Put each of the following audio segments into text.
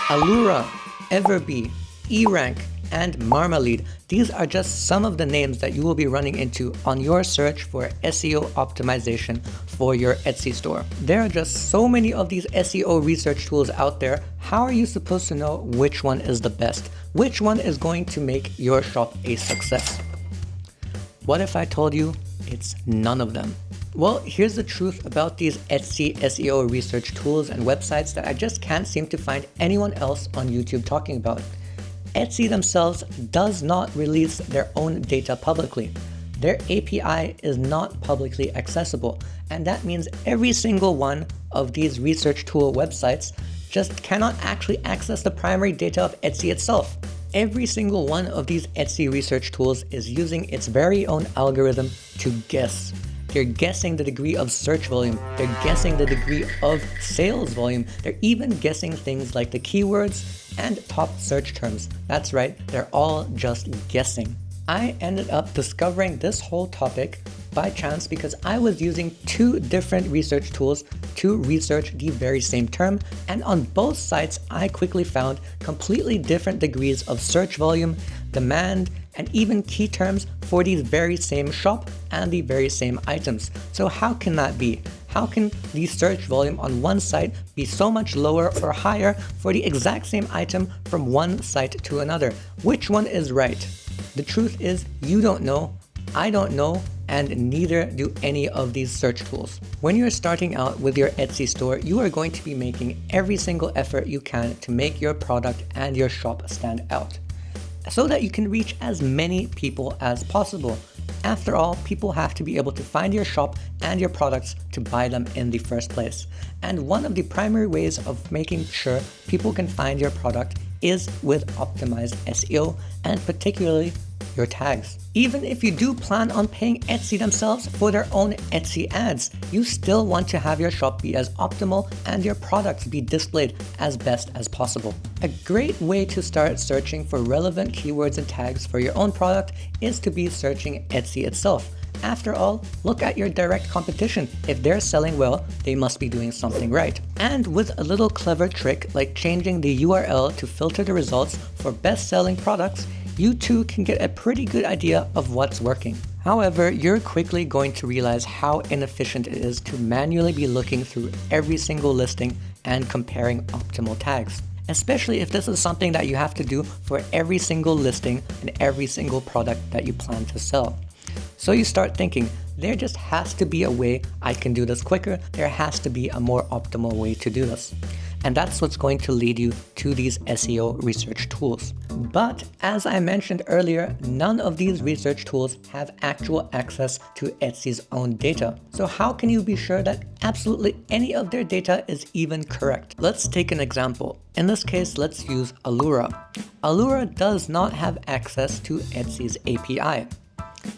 Alura, Everbee, Erank, and Marmalade. These are just some of the names that you will be running into on your search for SEO optimization for your Etsy store. There are just so many of these SEO research tools out there. How are you supposed to know which one is the best? Which one is going to make your shop a success? What if I told you it's none of them? Well, here's the truth about these Etsy SEO research tools and websites that I just can't seem to find anyone else on YouTube talking about. Etsy themselves does not release their own data publicly. Their API is not publicly accessible, and that means every single one of these research tool websites just cannot actually access the primary data of Etsy itself. Every single one of these Etsy research tools is using its very own algorithm to guess. They're guessing the degree of search volume. They're guessing the degree of sales volume. They're even guessing things like the keywords and top search terms. That's right, they're all just guessing. I ended up discovering this whole topic by chance because I was using two different research tools to research the very same term, and on both sites I quickly found completely different degrees of search volume, demand, and even key terms for these very same shop and the very same items. So how can that be? How can the search volume on one site be so much lower or higher for the exact same item from one site to another? Which one is right? The truth is, you don't know, I don't know, and neither do any of these search tools. When you're starting out with your Etsy store, you are going to be making every single effort you can to make your product and your shop stand out, so that you can reach as many people as possible. After all, people have to be able to find your shop and your products to buy them in the first place. And one of the primary ways of making sure people can find your product is with optimized SEO, and particularly your tags. Even if you do plan on paying Etsy themselves for their own Etsy ads, you still want to have your shop be as optimal and your products be displayed as best as possible. A great way to start searching for relevant keywords and tags for your own product is to be searching Etsy itself. After all, look at your direct competition. If they're selling well, they must be doing something right. And with a little clever trick like changing the URL to filter the results for best-selling products, you too can get a pretty good idea of what's working. However, you're quickly going to realize how inefficient it is to manually be looking through every single listing and comparing optimal tags, especially if this is something that you have to do for every single listing and every single product that you plan to sell. So you start thinking, there just has to be a way I can do this quicker. There has to be a more optimal way to do this. And that's what's going to lead you to these SEO research tools. But as I mentioned earlier, none of these research tools have actual access to Etsy's own data. So how can you be sure that absolutely any of their data is even correct? Let's take an example. In this case, let's use Alura. Alura does not have access to Etsy's API.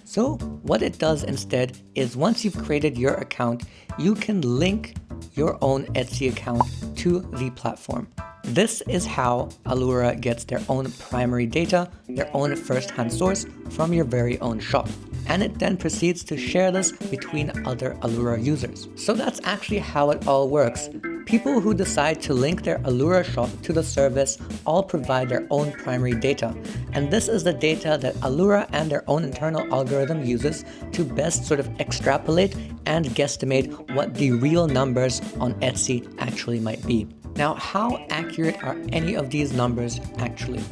So what it does instead is once you've created your account, you can link your own Etsy account to the platform. This is how Alura gets their own primary data, their own first-hand source from your very own shop. And it then proceeds to share this between other Alura users. So that's actually how it all works. People who decide to link their Alura shop to the service all provide their own primary data. And this is the data that Alura and their own internal algorithm uses to best sort of extrapolate and guesstimate what the real numbers on Etsy actually might be. Now, how accurate are any of these numbers actually?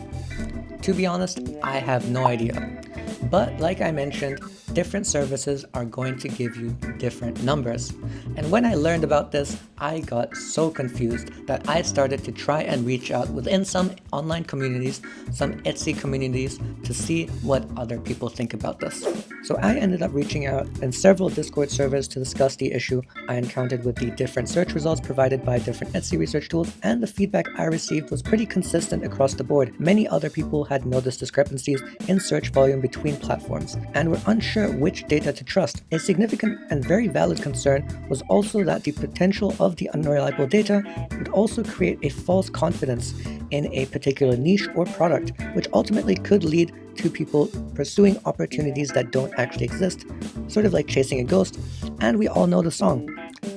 To be honest, I have no idea. But like I mentioned, different services are going to give you different numbers. And when I learned about this, I got so confused that I started to try and reach out within some online communities, some Etsy communities, to see what other people think about this. So I ended up reaching out in several Discord servers to discuss the issue I encountered with the different search results provided by different Etsy research tools, and the feedback I received was pretty consistent across the board. Many other people had noticed discrepancies in search volume between platforms and were unsure which data to trust. A significant and very valid concern was also that the potential of the unreliable data would also create a false confidence in a particular niche or product, which ultimately could lead to people pursuing opportunities that don't actually exist, sort of like chasing a ghost. And we all know the song,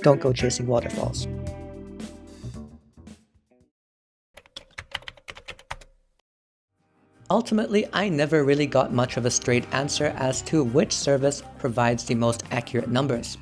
"Don't Go Chasing Waterfalls." Ultimately, I never really got much of a straight answer as to which service provides the most accurate numbers.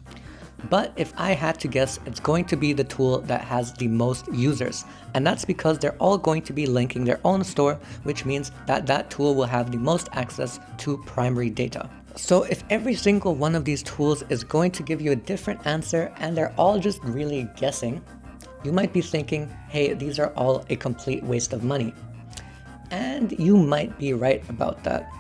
But if I had to guess, it's going to be the tool that has the most users. And that's because they're all going to be linking their own store, which means that that tool will have the most access to primary data. So if every single one of these tools is going to give you a different answer and they're all just really guessing, you might be thinking, hey, these are all a complete waste of money. And you might be right about that.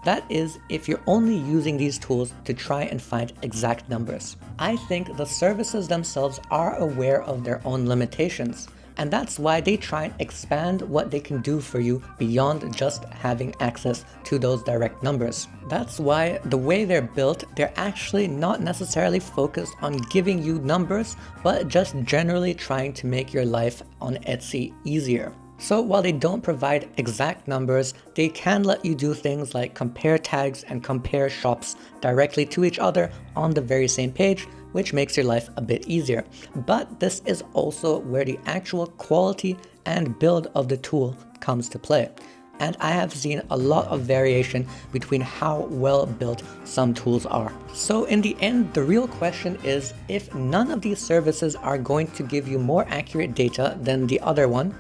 That is, if you're only using these tools to try and find exact numbers. I think the services themselves are aware of their own limitations, and that's why they try and expand what they can do for you beyond just having access to those direct numbers. That's why the way they're built, they're actually not necessarily focused on giving you numbers, but just generally trying to make your life on Etsy easier. So while they don't provide exact numbers, they can let you do things like compare tags and compare shops directly to each other on the very same page, which makes your life a bit easier. But this is also where the actual quality and build of the tool comes to play. And I have seen a lot of variation between how well built some tools are. So in the end, the real question is, if none of these services are going to give you more accurate data than the other one,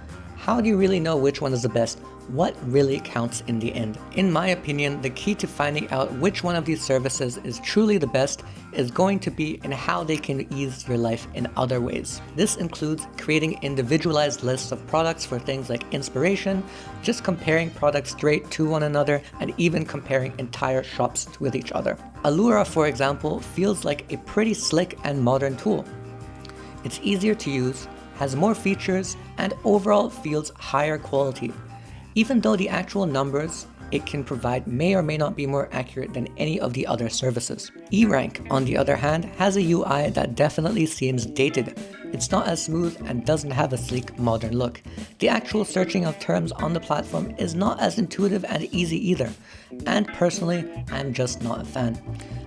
how do you really know which one is the best? What really counts in the end? In my opinion, the key to finding out which one of these services is truly the best is going to be in how they can ease your life in other ways. This includes creating individualized lists of products for things like inspiration, just comparing products straight to one another, and even comparing entire shops with each other. Alura, for example, feels like a pretty slick and modern tool. It's easier to use, has more features, and overall feels higher quality. Even though the actual numbers it can provide may or may not be more accurate than any of the other services. Erank, on the other hand, has a UI that definitely seems dated. It's not as smooth and doesn't have a sleek, modern look. The actual searching of terms on the platform is not as intuitive and easy either, and personally, I'm just not a fan.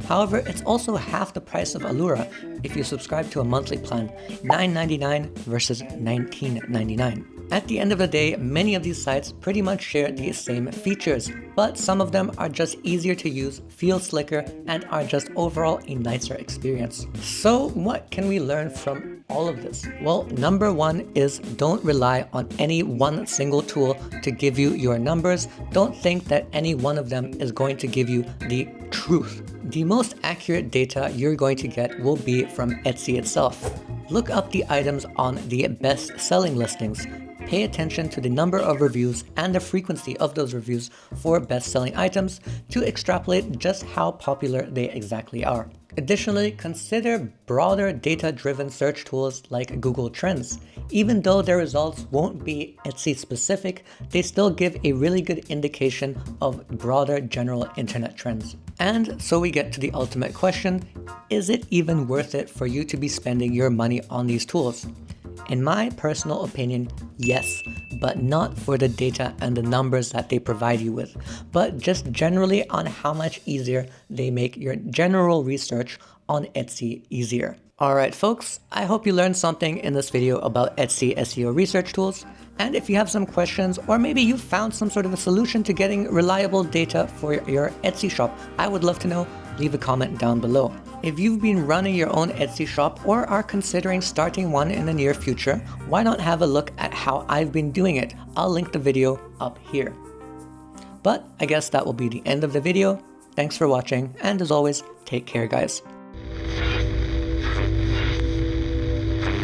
However, it's also half the price of Alura if you subscribe to a monthly plan, $9.99 versus $19.99. At the end of the day, many of these sites pretty much share the same features, but some of them are just easier to use, feel slicker, and are just overall a nicer experience. So what can we learn from all of this? Well, number one is don't rely on any one single tool to give you your numbers. Don't think that any one of them is going to give you the truth. The most accurate data you're going to get will be from Etsy itself. Look up the items on the best-selling listings. Pay attention to the number of reviews and the frequency of those reviews for best-selling items to extrapolate just how popular they exactly are. Additionally, consider broader data-driven search tools like Google Trends. Even though their results won't be Etsy specific, they still give a really good indication of broader general internet trends. And so we get to the ultimate question, is it even worth it for you to be spending your money on these tools? In my personal opinion, yes, but not for the data and the numbers that they provide you with, but just generally on how much easier they make your general research on Etsy easier. Alright folks, I hope you learned something in this video about Etsy SEO research tools. And if you have some questions, or maybe you found some sort of a solution to getting reliable data for your Etsy shop, I would love to know. Leave a comment down below. If you've been running your own Etsy shop or are considering starting one in the near future, why not have a look at how I've been doing it? I'll link the video up here. But I guess that will be the end of the video. Thanks for watching, and as always, take care guys.